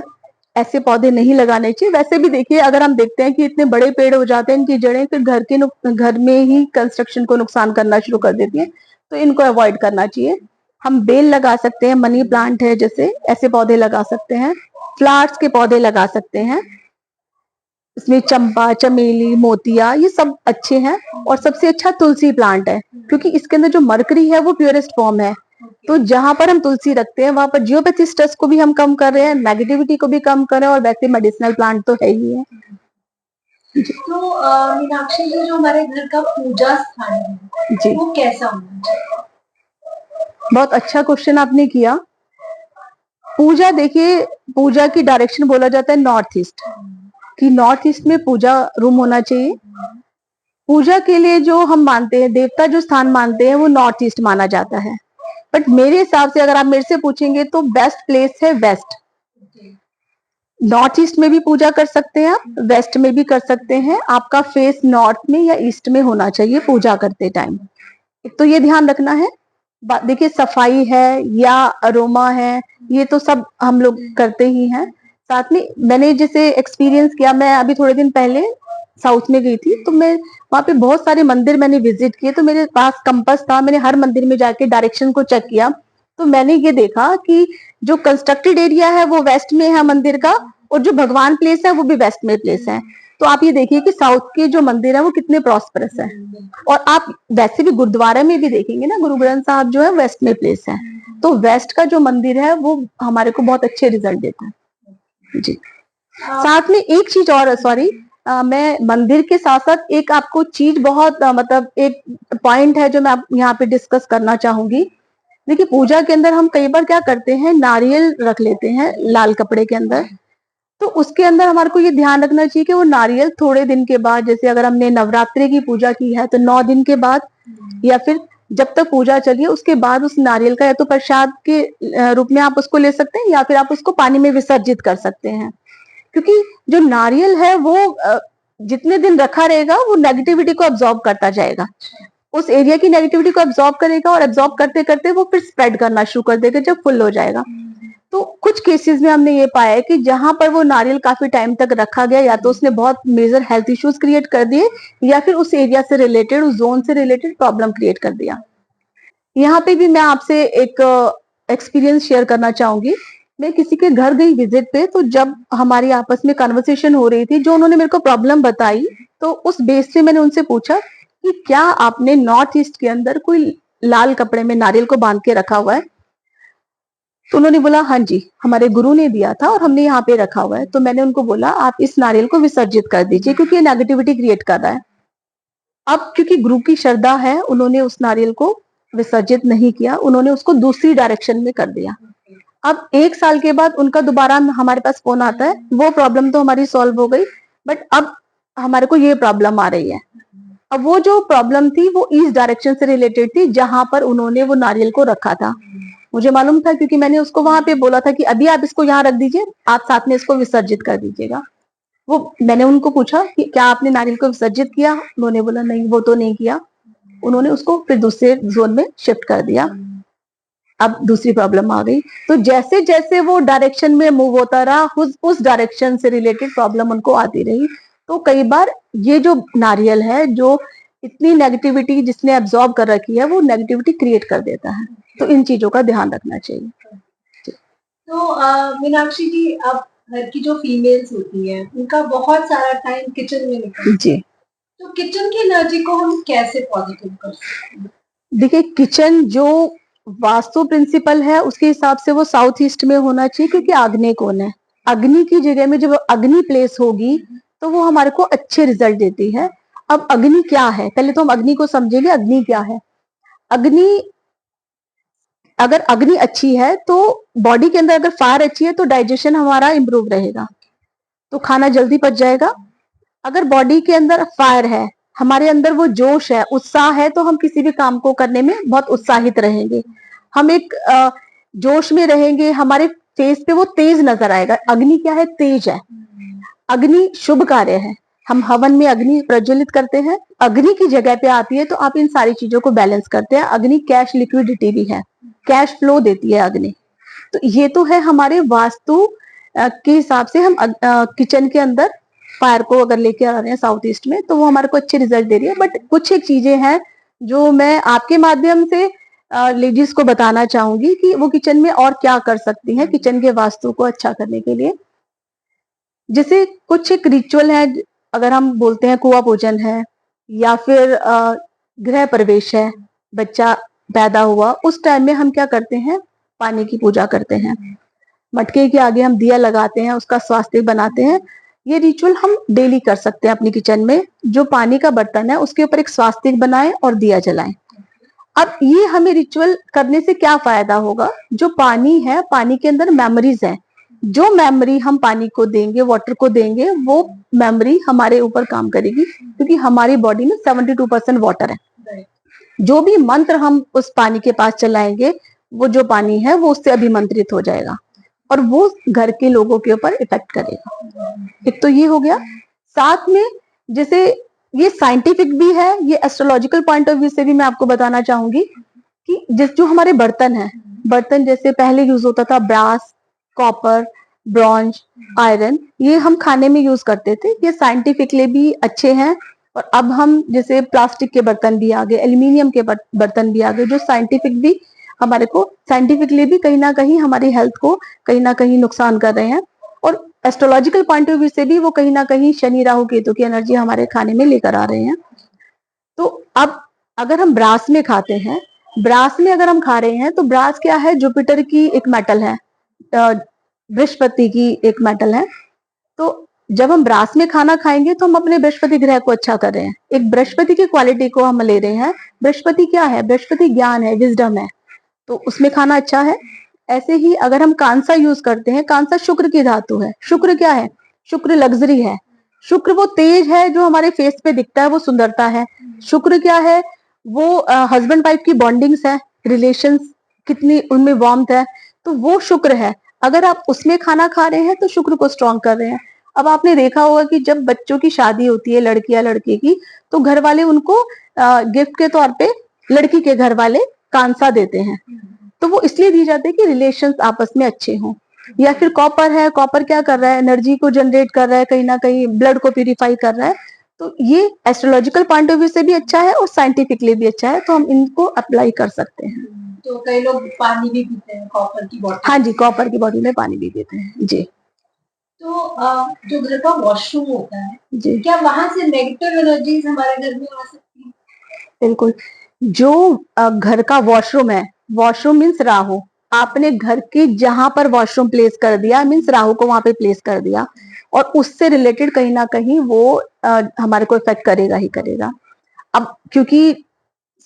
ऐसे पौधे नहीं लगाने चाहिए। वैसे भी देखिए अगर हम देखते हैं कि इतने बड़े पेड़ हो जाते हैं इनकी जड़ें फिर घर में ही कंस्ट्रक्शन को नुकसान करना शुरू कर देती हैं। तो इनको अवॉइड करना चाहिए। हम बेल लगा सकते हैं, मनी प्लांट है जैसे ऐसे पौधे लगा सकते हैं। फ्लावर्स के पौधे लगा सकते हैं। इसमें चंपा, चमेली, मोतिया ये सब अच्छे हैं। और सबसे अच्छा तुलसी प्लांट है क्योंकि इसके अंदर जो मरकरी है वो प्योरेस्ट फॉर्म है। तो जहां पर हम तुलसी रखते हैं वहां पर जियोपैथी स्ट्रेस को भी हम कम कर रहे हैं, नेगेटिविटी को भी कम कर रहे हैं और वैसे मेडिसिनल प्लांट तो है ही है। तो मीनाक्षी जी जो हमारे घर का पूजा स्थान है जी वो कैसा होना चाहिए? बहुत अच्छा क्वेश्चन आपने किया। पूजा देखिए पूजा की डायरेक्शन बोला जाता है नॉर्थ ईस्ट कि नॉर्थ ईस्ट में पूजा रूम होना चाहिए। पूजा के लिए जो हम मानते हैं देवता जो स्थान मानते हैं वो नॉर्थ ईस्ट माना जाता है। बट मेरे हिसाब से अगर आप मेरे से पूछेंगे तो बेस्ट प्लेस है वेस्ट। नॉर्थ ईस्ट में भी पूजा कर सकते हैं आप, वेस्ट में भी कर सकते हैं। आपका फेस नॉर्थ में या ईस्ट में होना चाहिए पूजा करते टाइम। एक तो ये ध्यान रखना है। देखिए सफाई है या अरोमा है ये तो सब हम लोग करते ही हैं। साथ में मैंने जैसे एक्सपीरियंस किया, मैं अभी थोड़े दिन पहले साउथ में गई थी तो मैं वहां पे बहुत सारे मंदिर मैंने विजिट किए। तो मेरे पास कंपास था, मैंने हर मंदिर में जाके डायरेक्शन को चेक किया। तो मैंने ये देखा कि जो कंस्ट्रक्टेड एरिया है वो वेस्ट में है मंदिर का और जो भगवान प्लेस है वो भी वेस्ट में प्लेस है। तो आप ये देखिए कि साउथ के जो मंदिर है वो कितने प्रॉस्परस है। और आप वैसे भी गुरुद्वारा में भी देखेंगे ना गुरु ग्रंथ साहब जो है वेस्ट में प्लेस है। तो वेस्ट का जो मंदिर है वो हमारे को बहुत अच्छे रिजल्ट देता है जी। साथ में एक चीज और सॉरी मैं मंदिर के साथ साथ एक आपको चीज बहुत मतलब एक पॉइंट है जो मैं यहाँ पे डिस्कस करना चाहूंगी। देखिए पूजा के अंदर हम कई बार क्या करते हैं नारियल रख लेते हैं लाल कपड़े के अंदर। तो उसके अंदर हमारे को ये ध्यान रखना चाहिए कि वो नारियल थोड़े दिन के बाद, जैसे अगर हमने नवरात्रि की पूजा की है तो 9 दिन के बाद या फिर जब तक पूजा चलिए, उसके बाद उस नारियल का या तो प्रसाद के रूप में आप उसको ले सकते हैं, या फिर आप उसको पानी में विसर्जित कर सकते हैं। क्योंकि जो नारियल है वो जितने दिन रखा रहेगा वो नेगेटिविटी को अब्सॉर्ब करता जाएगा, उस एरिया की नेगेटिविटी को अब्सॉर्ब करेगा, और अब्सॉर्ब करते करते वो फिर स्प्रेड करना शुरू कर देगा जब फुल हो जाएगा। तो कुछ केसेस में हमने ये पाया है कि जहां पर वो नारियल काफी टाइम तक रखा गया, या तो उसने बहुत मेजर हेल्थ इश्यूज क्रिएट कर दिए, या फिर उस एरिया से रिलेटेड, उस जोन से रिलेटेड प्रॉब्लम क्रिएट कर दिया। यहाँ पे भी मैं आपसे एक एक्सपीरियंस शेयर करना चाहूंगी। मैं किसी के घर गई विजिट पे, तो जब हमारी आपस में कन्वर्सेशन हो रही थी, जो उन्होंने मेरे को प्रॉब्लम बताई, तो उस बेस पे मैंने उनसे पूछा कि क्या आपने नॉर्थ ईस्ट के अंदर कोई लाल कपड़े में नारियल को बांध के रखा हुआ है? तो उन्होंने बोला हाँ जी, हमारे गुरु ने दिया था और हमने यहाँ पे रखा हुआ है। तो मैंने उनको बोला आप इस नारियल को विसर्जित कर दीजिए, क्योंकि ये नेगेटिविटी क्रिएट कर रहा है। अब क्योंकि गुरु की श्रद्धा है, उन्होंने उस नारियल को विसर्जित नहीं किया, उन्होंने उसको दूसरी डायरेक्शन में कर दिया। अब 1 साल के बाद उनका दोबारा हमारे पास फोन आता है, वो प्रॉब्लम तो हमारी सॉल्व हो गई, बट अब हमारे को ये प्रॉब्लम आ रही है। अब वो जो प्रॉब्लम थी वो ईस्ट डायरेक्शन से रिलेटेड थी, जहां पर उन्होंने वो नारियल को रखा था। मुझे मालूम था, क्योंकि मैंने उसको वहां पे बोला था कि अभी आप इसको यहाँ रख दीजिए, आप साथ में इसको विसर्जित कर दीजिएगा। वो मैंने उनको पूछा कि क्या आपने नारियल को विसर्जित किया? उन्होंने बोला नहीं, वो तो नहीं किया। उन्होंने उसको फिर दूसरे जोन में शिफ्ट कर दिया। अब दूसरी प्रॉब्लम आ गई। तो जैसे जैसे वो डायरेक्शन में मूव होता रहा, उस डायरेक्शन से रिलेटेड प्रॉब्लम उनको आती रही। तो कई बार ये जो नारियल है, जो इतनी नेगेटिविटी जिसने एब्जॉर्ब कर रखी है, वो नेगेटिविटी क्रिएट कर देता है। तो इन चीजों का ध्यान रखना चाहिए। तो मीनाक्षी जी, अब घर की जो फीमेल्स होती हैं उनका बहुत सारा टाइम किचन में निकलता है जी, तो किचन की एनर्जी को हम कैसे पॉजिटिव कर सकते हैं? देखिए, किचन जो वास्तु प्रिंसिपल है उसके हिसाब से वो साउथ ईस्ट में होना चाहिए, क्योंकि आग्नेय कोण है। अग्नि की जगह में जब अग्नि प्लेस होगी तो वो हमारे को अच्छे रिजल्ट देती है। अब अग्नि क्या है, पहले तो हम अग्नि को समझेंगे। अग्नि क्या है? अग्नि, अगर अग्नि अच्छी है तो बॉडी के अंदर, अगर फायर अच्छी है तो डाइजेशन हमारा इंप्रूव रहेगा, तो खाना जल्दी पच जाएगा। अगर बॉडी के अंदर फायर है, हमारे अंदर वो जोश है, उत्साह है, तो हम किसी भी काम को करने में बहुत उत्साहित रहेंगे। हम एक जोश में रहेंगे, हमारे फेस पे वो तेज नजर आएगा। अग्नि क्या है? तेज है। अग्नि शुभ कार्य है। हम हवन में अग्नि प्रज्वलित करते हैं, अग्नि की जगह पे आती है तो आप इन सारी चीजों को बैलेंस करते हैं। अग्नि कैश लिक्विडिटी भी है, कैश फ्लो देती है अग्नि। तो ये तो है हमारे वास्तु के हिसाब से। हम किचन के अंदर फायर को अगर लेके आ रहे हैं साउथ ईस्ट में, तो वो हमारे को अच्छे रिजल्ट दे रही है। बट कुछ एक चीजें हैं जो मैं आपके माध्यम से लेडीज को बताना चाहूंगी कि वो किचन में और क्या कर सकती हैं किचन के वास्तु को अच्छा करने के लिए। जैसे कुछ एक रिचुअल है, अगर हम बोलते हैं कुआं पूजन है, या फिर गृह प्रवेश है, बच्चा पैदा हुआ, उस टाइम में हम क्या करते हैं? पानी की पूजा करते हैं। मटके के आगे हम दिया लगाते हैं, उसका स्वास्तिक बनाते हैं। ये रिचुअल हम डेली कर सकते हैं अपनी किचन में। जो पानी का बर्तन है उसके ऊपर एक स्वास्तिक बनाएं और दिया जलाएं। अब ये हमें रिचुअल करने से क्या फायदा होगा? जो पानी है, पानी के अंदर मेमोरीज है। जो मेमोरी हम पानी को देंगे, वाटर को देंगे, वो मेमोरी हमारे ऊपर काम करेगी, क्योंकि हमारी बॉडी में 72% वाटर है। जो भी मंत्र हम उस पानी के पास चलाएंगे, वो जो पानी है वो उससे अभिमंत्रित हो जाएगा और वो घर के लोगों के ऊपर इफेक्ट करेगा। एक तो ये हो गया। साथ में जैसे ये साइंटिफिक भी है, ये एस्ट्रोलॉजिकल पॉइंट ऑफ व्यू से भी मैं आपको बताना चाहूंगी कि जो हमारे बर्तन है, बर्तन जैसे पहले यूज होता था ब्रास, कॉपर, ब्रॉन्ज, आयरन, ये हम खाने में यूज करते थे। ये साइंटिफिकली भी अच्छे हैं। और अब हम जैसे प्लास्टिक के बर्तन भी आ गए, एल्यूमिनियम के बर्तन भी आ गए, जो साइंटिफिक भी हमारे को, साइंटिफिकली भी कहीं ना कहीं हमारी हेल्थ को कहीं ना कहीं नुकसान कर रहे हैं। और एस्ट्रोलॉजिकल पॉइंट ऑफ व्यू से भी वो कहीं ना कहीं शनि राहु केतु की एनर्जी हमारे खाने में लेकर आ रहे हैं। तो अब अगर हम ब्रास में खाते हैं, ब्रास में अगर हम खा रहे हैं, तो ब्रास क्या है? जुपिटर की एक मेटल है, बृहस्पति की एक मेटल है। तो जब हम ब्रास में खाना खाएंगे तो हम अपने बृहस्पति ग्रह को अच्छा कर रहे हैं, एक बृहस्पति की क्वालिटी को हम ले रहे हैं। बृहस्पति क्या है? बृहस्पति ज्ञान है, विजडम है, तो उसमें खाना अच्छा है। ऐसे ही अगर हम कांसा यूज करते हैं, कांसा शुक्र की धातु है। शुक्र क्या है? शुक्र लग्जरी है। शुक्र वो तेज है जो हमारे फेस पे दिखता है, वो सुंदरता है। शुक्र क्या है? वो हस्बैंड वाइफ की बॉन्डिंग्स है, रिलेशंस कितनी उनमें वार्मथ है, तो वो शुक्र है। अगर आप उसमें खाना खा रहे हैं तो शुक्र को स्ट्रॉन्ग कर रहे हैं। अब आपने देखा होगा कि जब बच्चों की शादी होती है लड़की या लड़के की, तो घर वाले उनको गिफ्ट के तौर पे लड़की के घर वाले कांसा देते हैं। तो वो इसलिए दी जाती है कि रिलेशंस आपस में अच्छे हों। या फिर कॉपर है, कॉपर क्या कर रहा है, एनर्जी को जनरेट कर रहा है, कहीं ना कहीं ब्लड को प्यूरिफाई कर रहा है। तो ये एस्ट्रोलॉजिकल पॉइंट ऑफ व्यू से भी अच्छा है और साइंटिफिकली भी अच्छा है, तो हम इनको अप्लाई कर सकते हैं। तो कई लोग पानी भी पीते हैं कॉपर की बॉटल। हाँ जी, कॉपर की बॉटल में पानी भी पीते हैं जी। तो जो घर का वॉशरूम होता है जी क्या वहां से नेगेटिव एनर्जीज हमारे घर में आ सकती है? बिल्कुल। जो घर का वॉशरूम है, वॉशरूम मीन्स राहु। आपने घर के जहां पर वॉशरूम प्लेस कर दिया मीन्स राहु को वहां पे प्लेस कर दिया, और उससे रिलेटेड कहीं ना कहीं वो हमारे को इफेक्ट करेगा ही करेगा। अब क्योंकि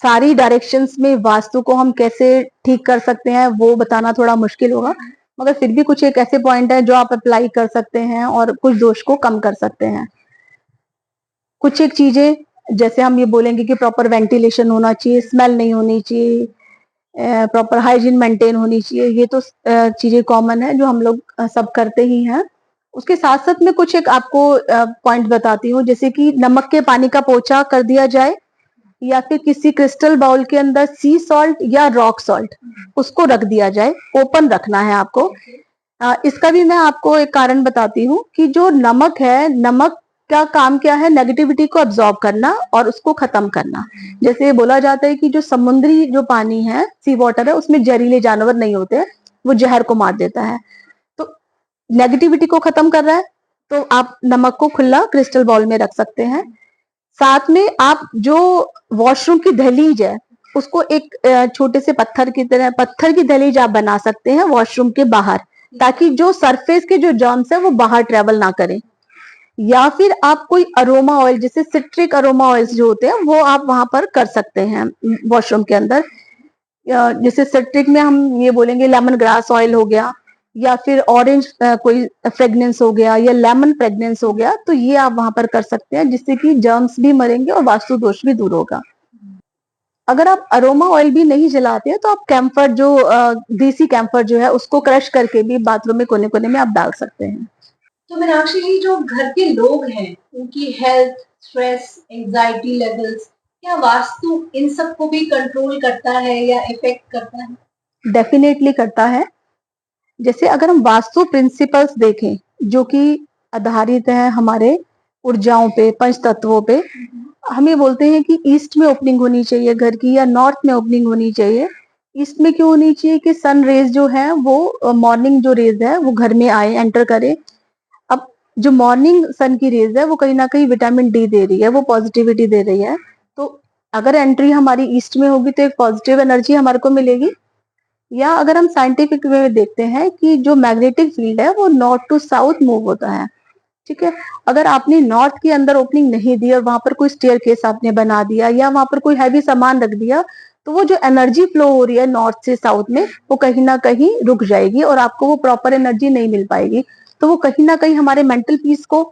सारी डायरेक्शंस में वास्तु को हम कैसे ठीक कर सकते हैं वो बताना थोड़ा मुश्किल होगा, मगर फिर भी कुछ एक ऐसे पॉइंट है जो आप अप्लाई कर सकते हैं और कुछ दोष को कम कर सकते हैं। कुछ एक चीजें जैसे हम ये बोलेंगे कि प्रॉपर वेंटिलेशन होना चाहिए, स्मेल नहीं होनी चाहिए, प्रॉपर हाइजीन मेंटेन होनी चाहिए, ये तो चीजें कॉमन है जो हम लोग सब करते ही हैं। उसके साथ साथ में कुछ एक आपको पॉइंट बताती हूँ, जैसे कि नमक के पानी का पोछा कर दिया जाए, या फिर किसी क्रिस्टल बाउल के अंदर सी सॉल्ट या रॉक सॉल्ट उसको रख दिया जाए, ओपन रखना है आपको। इसका भी मैं आपको एक कारण बताती हूँ कि जो नमक है, नमक का काम क्या है, नेगेटिविटी को अब्सॉर्ब करना और उसको खत्म करना। जैसे बोला जाता है कि जो समुद्री जो पानी है, सी वाटर है, उसमें जहरीले जानवर नहीं होते, वो जहर को मार देता है। तो नेगेटिविटी को खत्म कर रहा है, तो आप नमक को खुला क्रिस्टल बाउल में रख सकते हैं। साथ में आप जो वॉशरूम की दहलीज है उसको एक छोटे से पत्थर की तरह, पत्थर की दहलीज आप बना सकते हैं वॉशरूम के बाहर, ताकि जो सरफेस के जो जर्म्स है वो बाहर ट्रेवल ना करें। या फिर आप कोई अरोमा ऑयल, जैसे सिट्रिक अरोमा ऑयल्स जो होते हैं वो आप वहां पर कर सकते हैं वॉशरूम के अंदर। जैसे सिट्रिक में हम ये बोलेंगे लेमन ग्रास ऑयल हो गया, या फिर ऑरेंज कोई फ्रेग्रेंस हो गया, या लेमन फ्रेग्रेंस हो गया, तो ये आप वहां पर कर सकते हैं, जिससे कि जर्म्स भी मरेंगे और वास्तु दोष भी दूर होगा। अगर आप अरोमा ऑयल भी नहीं जलाते हैं तो आप कैम्फर जो देसी कैम्फर जो है उसको क्रश करके भी बाथरूम में कोने कोने में आप डाल सकते हैं। तो मीनाक्षी जी, जो घर के लोग हैं उनकी हेल्थ, स्ट्रेस, एंजाइटी लेवल्स, क्या वास्तु इन सबको भी कंट्रोल करता है या इफेक्ट करता है? डेफिनेटली करता है। जैसे अगर हम वास्तु प्रिंसिपल्स देखें जो कि आधारित है हमारे ऊर्जाओं पे, पंच तत्वों पे, हम ये बोलते हैं कि ईस्ट में ओपनिंग होनी चाहिए घर की, या नॉर्थ में ओपनिंग होनी चाहिए। ईस्ट में क्यों होनी चाहिए कि सन रेज जो है वो मॉर्निंग जो रेज है वो घर में आए, एंटर करे। अब जो मॉर्निंग सन की रेज है वो कहीं ना कहीं विटामिन डी दे रही है, वो पॉजिटिविटी दे रही है। तो अगर एंट्री हमारी ईस्ट में होगी तो एक पॉजिटिव एनर्जी हमारे को मिलेगी। या अगर हम साइंटिफिक वे में देखते हैं कि जो मैग्नेटिक फील्ड है वो नॉर्थ टू साउथ मूव होता है, ठीक है। अगर आपने नॉर्थ के अंदर ओपनिंग नहीं दी और वहां पर कोई स्टेयर केस आपने बना दिया या वहां पर कोई हैवी सामान रख दिया, तो वो जो एनर्जी फ्लो हो रही है नॉर्थ से साउथ में वो कहीं ना कहीं रुक जाएगी और आपको वो प्रॉपर एनर्जी नहीं मिल पाएगी। तो वो कहीं ना कहीं हमारे मेंटल पीस को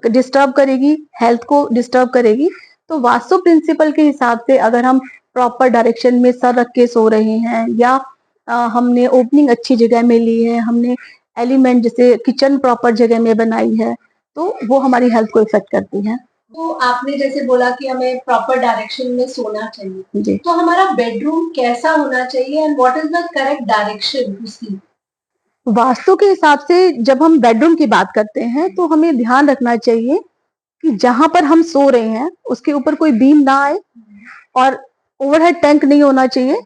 डिस्टर्ब करेगी, हेल्थ को डिस्टर्ब करेगी। तो वास्तु प्रिंसिपल के हिसाब से अगर हम प्रॉपर डायरेक्शन में सर रख के सो रहे हैं, या हमने ओपनिंग अच्छी जगह में ली है, हमने एलिमेंट जैसे किचन प्रॉपर जगह में बनाई है, तो वो हमारी हेल्थ को इफेक्ट करती है। तो आपने जैसे बोला कि हमें प्रॉपर डायरेक्शन में सोना चाहिए, जी, तो हमारा बेडरूम कैसा होना चाहिए and what is the correct direction उसकी? वास्तु के हिसाब से जब हम बेडरूम की बात करते हैं तो हमें ध्यान रखना चाहिए कि जहां पर हम सो रहे हैं उसके ऊपर कोई बीम ना आए, और ओवरहेड टैंक नहीं होना चाहिए।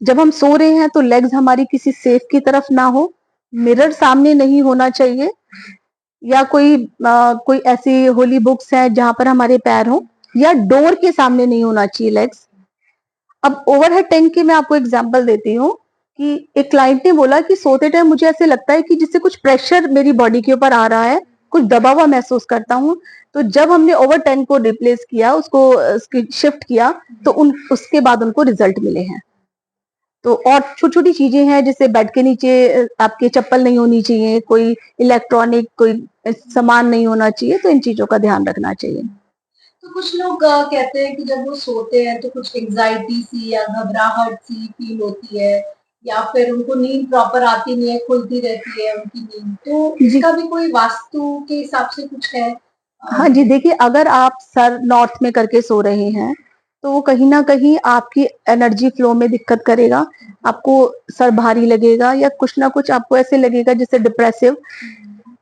जब हम सो रहे हैं तो लेग्स हमारी किसी सेफ की तरफ ना हो, मिरर सामने नहीं होना चाहिए, या कोई ऐसी होली बुक्स है जहां पर हमारे पैर हो, या डोर के सामने नहीं होना चाहिए लेग्स। अब ओवरहेड टैंक की मैं आपको एग्जांपल देती हूँ कि एक क्लाइंट ने बोला कि सोते टाइम मुझे ऐसे लगता है कि जिससे कुछ प्रेशर मेरी बॉडी के ऊपर आ रहा है, कुछ दबा हुआ महसूस करता हूँ। तो जब हमने ओवर टैंक को रिप्लेस किया, उसको शिफ्ट किया, तो उसके बाद उनको रिजल्ट मिले हैं। तो और छोटी छोटी चीजें हैं, जैसे बेड के नीचे आपके चप्पल नहीं होनी चाहिए, कोई इलेक्ट्रॉनिक कोई सामान नहीं होना चाहिए, तो इन चीजों का ध्यान रखना चाहिए। तो कुछ लोग कहते हैं कि जब वो सोते हैं तो कुछ एंग्जाइटी सी या घबराहट सी फील होती है, या फिर उनको नींद प्रॉपर आती नहीं है, खुलती रहती है उनकी नींद। तो जी। इसका भी कोई वास्तु के हिसाब से कुछ है? हाँ जी, देखिए अगर आप सर नॉर्थ में करके सो रहे हैं, तो वो कहीं न कहीं आपकी एनर्जी फ्लो में दिक्कत करेगा। आपको सर भारी लगेगा या कुछ ना कुछ आपको ऐसे लगेगा जैसे डिप्रेसिव।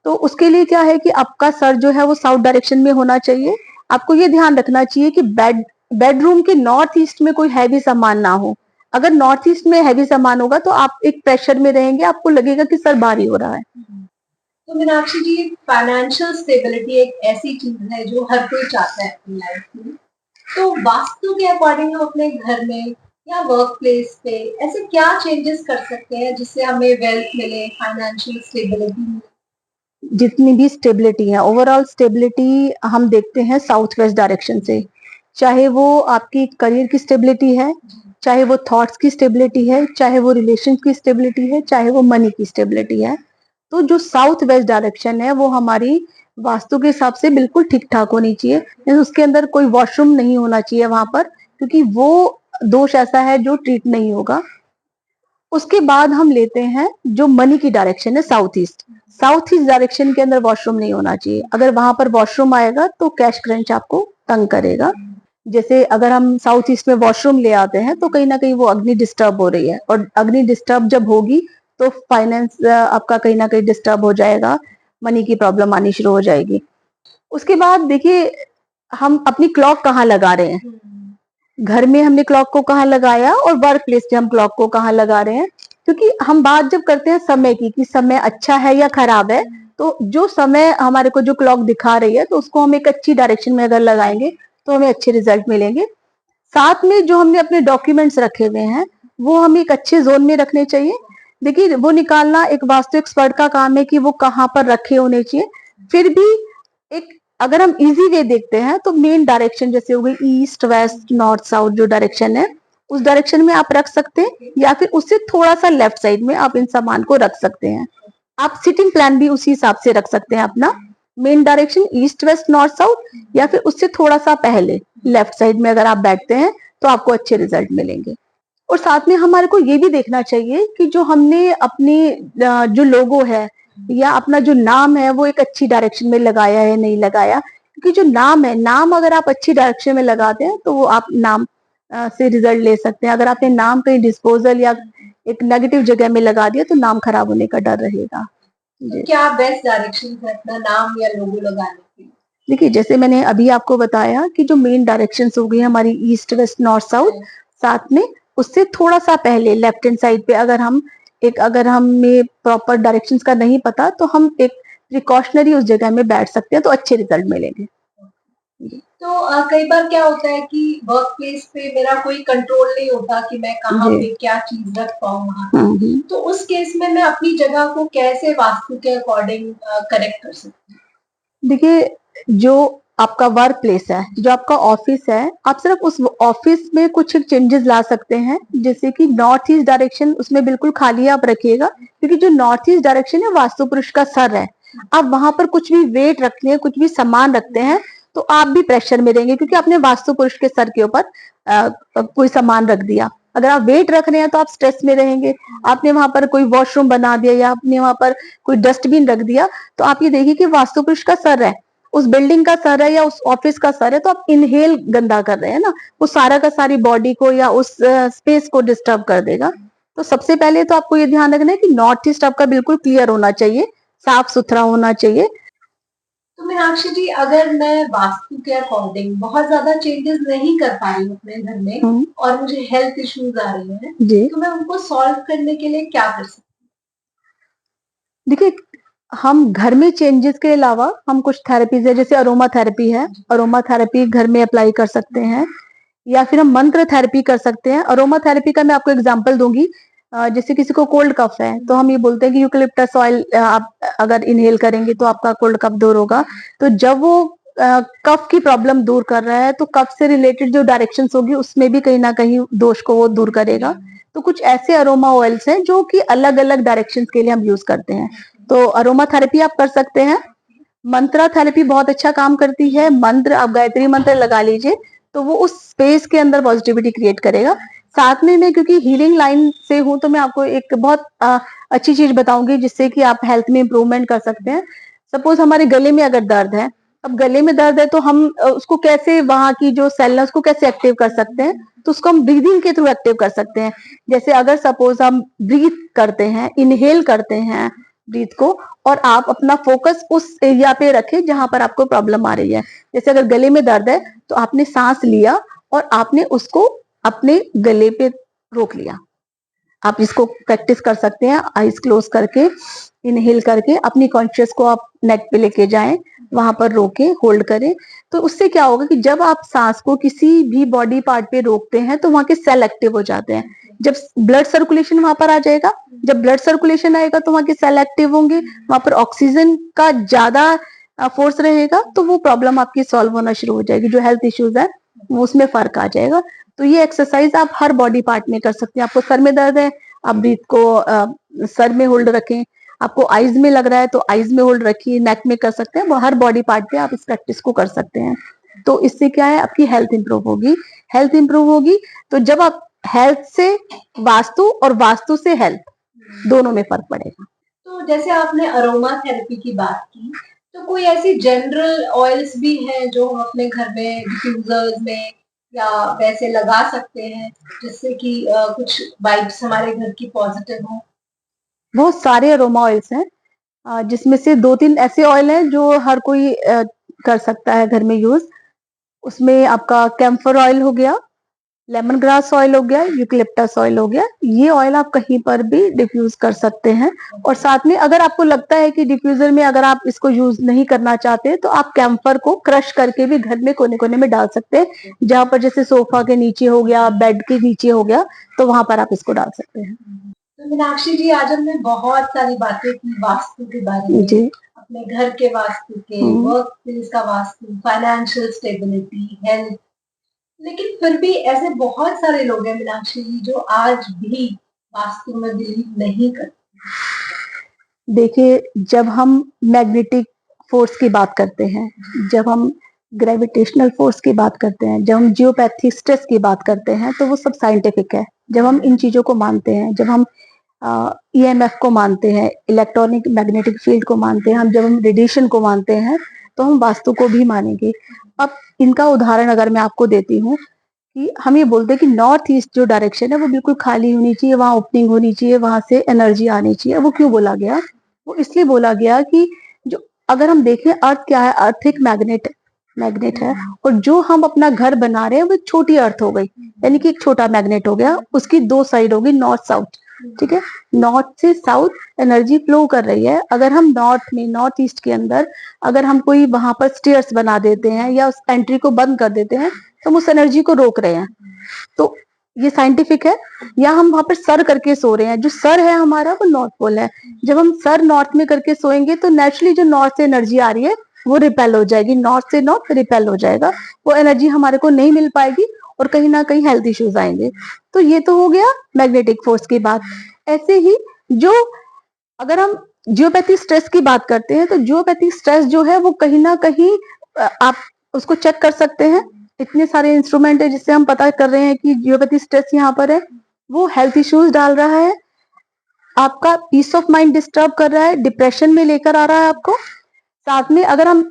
तो उसके लिए क्या है कि आपका सर जो है वो साउथ डायरेक्शन में होना चाहिए। आपको ये ध्यान रखना चाहिए कि बेडरूम के नॉर्थ ईस्ट में कोई हैवी सामान ना हो। अगर नॉर्थ ईस्ट में हैवी सामान होगा तो आप एक प्रेशर में रहेंगे, आपको लगेगा कि सर भारी हो रहा है। तो मीनाक्षी जी, फाइनेंशियल स्टेबिलिटी एक ऐसी चीज है जो हर कोई चाहता है अपनी लाइफ में। तो वास्तु के अकॉर्डिंग हम अपने घर में या वर्क प्लेस पे ऐसे क्या चेंजेस कर सकते हैं जिससे हमें वेल्थ मिले, फाइनेंशियल स्टेबिलिटी मिले? जितनी भी स्टेबिलिटी है, ओवरऑल स्टेबिलिटी हम देखते हैं साउथ वेस्ट डायरेक्शन से। चाहे वो आपकी करियर की स्टेबिलिटी है, चाहे वो थॉट्स की स्टेबिलिटी है, चाहे वो रिलेशन की स्टेबिलिटी है, चाहे वो मनी की स्टेबिलिटी है। तो जो साउथ वेस्ट डायरेक्शन है वो हमारी वास्तु के हिसाब से बिल्कुल ठीक ठाक होनी चाहिए। उसके अंदर कोई वॉशरूम नहीं होना चाहिए वहां पर, क्योंकि वो दोष ऐसा है जो ट्रीट नहीं होगा। उसके बाद हम लेते हैं जो मनी की डायरेक्शन है, south east. South east direction के अंदर वॉशरूम नहीं होना चाहिए। अगर वहां पर वॉशरूम आएगा तो कैश क्रंच आपको तंग करेगा। जैसे अगर हम साउथ ईस्ट में वॉशरूम ले आते हैं तो कहीं ना कहीं वो अग्नि डिस्टर्ब हो रही है, और अग्नि डिस्टर्ब जब होगी तो फाइनेंस आपका कहीं ना कहीं डिस्टर्ब हो जाएगा, मनी की प्रॉब्लम आनी शुरू हो जाएगी। उसके बाद देखिए, हम अपनी क्लॉक कहाँ लगा रहे हैं। घर में हमने क्लॉक को कहाँ लगाया और वर्क प्लेस पे हम क्लॉक को कहाँ लगा रहे हैं। क्योंकि हम बात जब करते हैं समय की कि समय अच्छा है या खराब है, तो जो समय हमारे को जो क्लॉक दिखा रही है तो उसको हम एक अच्छी डायरेक्शन में अगर लगाएंगे तो हमें अच्छे रिजल्ट मिलेंगे। साथ में जो हमने अपने डॉक्यूमेंट्स रखे हुए हैं वो हमें एक अच्छे जोन में रखने चाहिए। देखिए वो निकालना एक वास्तु एक्सपर्ट का काम है कि वो कहाँ पर रखे होने चाहिए। फिर भी एक, अगर हम इजी वे देखते हैं तो मेन डायरेक्शन जैसे हो गई ईस्ट वेस्ट नॉर्थ साउथ जो डायरेक्शन है, उस डायरेक्शन में आप रख सकते हैं, या फिर उससे थोड़ा सा लेफ्ट साइड में आप इन सामान को रख सकते हैं। आप सिटिंग प्लान भी उसी हिसाब से रख सकते हैं अपना। Main direction east west north south, या फिर उससे थोड़ा सा पहले लेफ्ट साइड में अगर आप बैठते हैं तो आपको अच्छे रिजल्ट मिलेंगे। और साथ में हमारे को ये भी देखना चाहिए कि जो हमने अपने जो लोगो है या अपना जो नाम है वो एक अच्छी डायरेक्शन में लगाया है नहीं लगाया। क्योंकि जो नाम है, नाम अगर आप अच्छी डायरेक्शन में लगाते हैं तो वो आप नाम से रिजल्ट ले सकते हैं। अगर आपने नाम कहीं डिस्पोजल या एक नेगेटिव जगह में लगा दिया तो नाम खराब होने का डर रहेगा। तो क्या बेस्ट डायरेक्शन है अपना नाम या लोगो लगाने की? देखिए जैसे मैंने अभी आपको बताया कि जो मेन डायरेक्शन हो गई हमारी ईस्ट वेस्ट नॉर्थ साउथ, साथ में उससे थोड़ा सा पहले लेफ्ट हैंड साइड पे अगर हमें प्रॉपर डायरेक्शंस का नहीं पता तो हम एक प्रिकॉशनरी उस जगह में बैठ सकते हैं तो अच्छे रिजल्ट मिलेंगे। तो कई बार क्या होता है कि वर्क प्लेस पे मेरा कोई कंट्रोल नहीं होता कि मैं कहाँ पे क्या चीज रख पाऊँ वहाँ पे। तो उस केस में मैं अपनी जगह को कैसे वास्तु के अकॉर्डिंग करेक्ट कर सकती हूँ? देखिए जो आपका वर्क प्लेस है, जो आपका ऑफिस है, आप सिर्फ उस ऑफिस में कुछ चेंजेस ला सकते हैं। जैसे कि नॉर्थ ईस्ट डायरेक्शन उसमें बिल्कुल खाली आप रखिएगा, क्योंकि जो नॉर्थ ईस्ट डायरेक्शन है वास्तु पुरुष का सर है। आप वहां पर कुछ भी वेट रखते हैं, कुछ भी सामान रखते हैं तो आप भी प्रेशर में रहेंगे, क्योंकि आपने वास्तु पुरुष के सर के ऊपर कोई सामान रख दिया। अगर आप वेट रख रहे हैं तो आप स्ट्रेस में रहेंगे। आपने वहां पर कोई वॉशरूम बना दिया या आपने वहां पर कोई डस्टबिन रख दिया, तो आप ये देखिए कि वास्तु पुरुष का सर है, उस बिल्डिंग का सर है या उस ऑफिस का सर है, तो आप इनहेल गंदा कर रहे हैं ना, वो सारा का सारी बॉडी को या उस स्पेस को डिस्टर्ब कर देगा। तो सबसे पहले तो आपको ये ध्यान रखना है कि नॉर्थ ईस्ट आपका बिल्कुल क्लियर होना चाहिए, साफ सुथरा होना चाहिए। तो मीनाक्षी जी, अगर मैं वास्तु के अकॉर्डिंग बहुत ज्यादा चेंजेस नहीं कर पा रही हूँ अपने घर में और मुझे हेल्थ इश्यूज आ रही हैं, तो मैं उनको सॉल्व करने के लिए क्या कर सकती हूँ? देखिए हम घर में चेंजेस के अलावा हम कुछ थेरेपीज है, जैसे अरोमा थेरेपी है, अरोमा थेरेपी घर में अप्लाई कर सकते हैं, या फिर हम मंत्र थेरेपी कर सकते हैं। अरोमा थेरेपी का मैं आपको एग्जांपल दूंगी। जैसे किसी को कोल्ड कफ है तो हम ये बोलते हैं कि यूकलिप्टस ऑयल आप अगर इनहेल करेंगे तो आपका कोल्ड कफ दूर होगा। तो जब वो कफ की प्रॉब्लम दूर कर रहा है तो कफ से रिलेटेड जो डायरेक्शंस होगी उसमें भी कहीं ना कहीं दोष को वो दूर करेगा। तो कुछ ऐसे अरोमा ऑयल्स हैं जो कि अलग अलग डायरेक्शंस के लिए हम यूज करते हैं। तो अरोमा थेरेपी आप कर सकते हैं। मंत्रा थेरेपी बहुत अच्छा काम करती है। मंत्र, आप गायत्री मंत्र लगा लीजिए तो वो उस स्पेस के अंदर पॉजिटिविटी क्रिएट करेगा। साथ में मैं क्योंकि हीलिंग लाइन से हूं तो मैं आपको एक बहुत अच्छी चीज बताऊंगी जिससे कि आप हेल्थ में इंप्रूवमेंट कर सकते हैं। सपोज हमारे गले में अगर दर्द है, अब गले में दर्द है तो हम उसको कैसे, वहां की जो सेल है उसको कैसे एक्टिव कर सकते हैं, तो उसको हम ब्रीदिंग के थ्रू एक्टिव कर सकते हैं। जैसे अगर सपोज हम ब्रीथ करते हैं, इनहेल करते हैं ब्रीथ को, और आप अपना फोकस उस एरिया पे रखें जहां पर आपको प्रॉब्लम आ रही है। जैसे अगर गले में दर्द है तो आपने सांस लिया और आपने उसको अपने गले पे रोक लिया। आप इसको प्रैक्टिस कर सकते हैं आईज क्लोज करके, इनहेल करके अपनी कॉन्शियस को आप नेक पे लेके जाएं, वहां पर रोके, होल्ड करें। तो उससे क्या होगा कि जब आप सांस को किसी भी बॉडी पार्ट पे रोकते हैं तो वहां के सेल एक्टिव हो जाते हैं। जब ब्लड सर्कुलेशन वहां पर आ जाएगा, जब ब्लड सर्कुलेशन आएगा तो वहां के सेल एक्टिव होंगे, वहां पर ऑक्सीजन का ज्यादा फोर्स रहेगा, तो वो प्रॉब्लम आपकी सॉल्व होना शुरू हो जाएगी। जो हेल्थ इश्यूज है वो उसमें फर्क आ जाएगा। तो ये एक्सरसाइज आप हर बॉडी पार्ट में कर सकते हैं। आपको सर में दर्द है, आप ब्रीथ को सर में होल्ड रखें। आपको आईज में लग रहा है तो आईज में होल्ड रखिए, नेक में कर सकते हैं, वो हर बॉडी पार्ट पे आप इस प्रैक्टिस को कर सकते हैं। तो इससे क्या है, आपकी हेल्थ इंप्रूव होगी। हेल्थ इंप्रूव होगी तो जब आप हेल्थ से वास्तु और वास्तु से हेल्थ, दोनों में फर्क पड़ेगा। तो जैसे आपने अरोमा थेरेपी की बात की, तो कोई ऐसी जनरल ऑयल्स भी हैं जो हम अपने घर में डिफ्यूजर्स में या वैसे लगा सकते हैं जिससे कि कुछ वाइब्स हमारे घर की पॉजिटिव हो? बहुत सारे अरोमा ऑयल्स हैं, जिसमें से 2-3 ऐसे ऑयल हैं जो हर कोई कर सकता है घर में यूज। उसमें आपका कैम्फर ऑयल हो गया, लेमन ग्रास ऑयल हो गया, यूकलिप्टस ऑयल हो गया। ये ऑयल आप कहीं पर भी डिफ्यूज कर सकते हैं। और साथ में अगर आपको लगता है कि डिफ्यूजर में अगर आप इसको यूज नहीं करना चाहते तो आप कैम्फर को क्रश करके भी घर में कोने कोने में डाल सकते हैं, जहां पर जैसे सोफा के नीचे हो गया, बेड के नीचे हो गया, तो वहां पर आप इसको डाल सकते हैं। तो मीनाक्षी जी, आज हमने बहुत सारी बातें की वास्तु के बारे में, जी। अपने घर के वास्तु के, वर्क प्लेस का वास्तु, फाइनेंशियल स्टेबिलिटी, हेल्थ। लेकिन फिर भी ऐसे बहुत सारे लोग हैं मीनाक्षी जी जो आज भी वास्तु में बिलीव नहीं करते। देखिए, जब हम मैग्नेटिक फोर्स की बात करते हैं, जब हम ग्रेविटेशनल फोर्स की बात करते हैं, जब हम जियोपैथिक स्ट्रेस की बात करते हैं, तो वो सब साइंटिफिक है। जब हम इन चीजों को मानते हैं, जब हम ईएमएफ को मानते हैं, इलेक्ट्रॉनिक मैग्नेटिक फील्ड को मानते हैं, जब हम रेडिएशन को मानते हैं, तो हम वास्तु को भी मानेंगे। अब इनका उदाहरण अगर मैं आपको देती हूँ कि हम ये बोलते हैं कि नॉर्थ ईस्ट जो डायरेक्शन है वो बिल्कुल खाली होनी चाहिए, वहां ओपनिंग होनी चाहिए, वहां से एनर्जी आनी चाहिए। वो क्यों बोला गया? वो इसलिए बोला गया कि जो, अगर हम देखें अर्थ क्या है, अर्थ एक मैग्नेट है, और जो हम अपना घर बना रहे हैं वो छोटी अर्थ हो गई, यानी कि एक छोटा मैग्नेट हो गया। उसकी 2 साइड होगी, नॉर्थ साउथ। ठीक है, नॉर्थ से साउथ एनर्जी फ्लो कर रही है। अगर हम नॉर्थ ईस्ट के अंदर अगर हम कोई वहां पर स्टेयर्स बना देते हैं या उस एंट्री को बंद कर देते हैं तो हम उस एनर्जी को रोक रहे हैं। तो ये साइंटिफिक है। या हम वहां पर सर करके सो रहे हैं, जो सर है हमारा वो नॉर्थ पोल है। जब हम सर नॉर्थ में करके सोएंगे तो नेचुरली जो नॉर्थ से एनर्जी आ रही है वो रिपेल हो जाएगी, नॉर्थ से नॉर्थ रिपेल हो जाएगा, वो एनर्जी हमारे को नहीं मिल पाएगी और कहीं ना कहीं हेल्थ इश्यूज आएंगे। तो ये तो हो गया मैग्नेटिक फोर्स की बात। ऐसे ही जो, अगर हम जियोपैथिक स्ट्रेस की बात करते हैं तो जियोपैथिक स्ट्रेस जो है वो कहीं ना कहीं आप उसको चेक कर सकते हैं। इतने सारे इंस्ट्रूमेंट है जिससे हम पता कर रहे हैं कि जियोपैथिक स्ट्रेस यहाँ पर है, वो हेल्थ इश्यूज डाल रहा है, आपका पीस ऑफ माइंड डिस्टर्ब कर रहा है, डिप्रेशन में लेकर आ रहा है आपको। साथ में अगर हम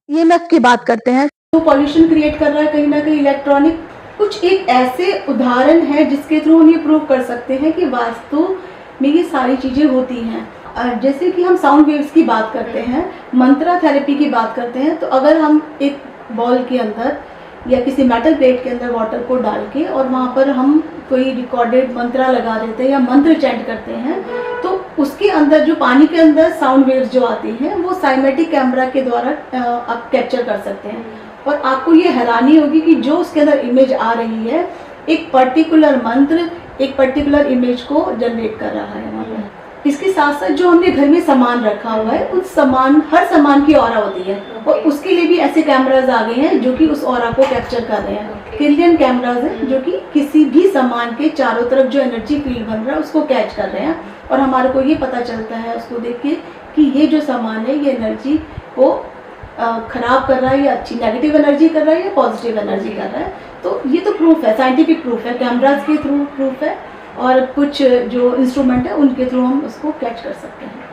ईएमएफ की बात करते हैं तो पॉल्यूशन क्रिएट कर रहा है कहीं ना कहीं इलेक्ट्रॉनिक। कुछ एक ऐसे उदाहरण है जिसके थ्रू हम ये प्रूव कर सकते हैं कि वास्तु में ये सारी चीजें होती हैं। जैसे कि हम साउंड वेव्स की बात करते हैं, मंत्रा थेरेपी की बात करते हैं, तो अगर हम एक बॉल के अंदर या किसी मेटल प्लेट के अंदर वाटर को डाल के और वहाँ पर हम कोई रिकॉर्डेड मंत्रा लगा देते हैं या मंत्र चैंट करते हैं, तो उसके अंदर जो पानी के अंदर साउंड वेव्स जो आती हैं वो साइमेटिक कैमरा के द्वारा आप कैप्चर कर सकते हैं। और आपको ये हैरानी होगी कि जो उसके अंदर इमेज आ रही है, एक पर्टिकुलर मंत्र एक पर्टिकुलर इमेज को जनरेट कर रहा है वहाँ पर। इसके साथ साथ जो हमने घर में सामान रखा हुआ है, उस सामान, हर सामान की ऑरा होती है और उसके लिए भी ऐसे कैमराज आ गए हैं जो कि उस ऑरा को कैप्चर कर रहे हैं। किलियन कैमराज हैं जो कि किसी भी सामान के चारों तरफ जो एनर्जी फील्ड बन रहा है उसको कैच कर रहे हैं और हमारे को ये पता चलता है उसको देख के कि ये जो सामान है ये एनर्जी को खराब कर रहा है या अच्छी नेगेटिव एनर्जी कर रहा है या पॉजिटिव एनर्जी कर रहा है। तो ये तो प्रूफ है, साइंटिफिक प्रूफ है, कैमराज के थ्रू प्रूफ है और कुछ जो इंस्ट्रूमेंट है उनके थ्रू हम उसको कैच कर सकते हैं।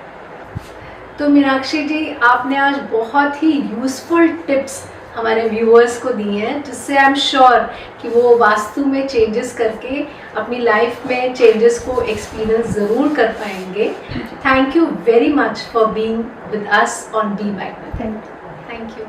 तो मीनाक्षी जी, आपने आज बहुत ही यूजफुल टिप्स हमारे व्यूअर्स को दी हैं, जिससे आई एम श्योर कि वो वास्तु में चेंजेस करके अपनी लाइफ में चेंजेस को एक्सपीरियंस ज़रूर कर पाएंगे। Thank you very much for being with us on B vibe. Thank you. Thank you.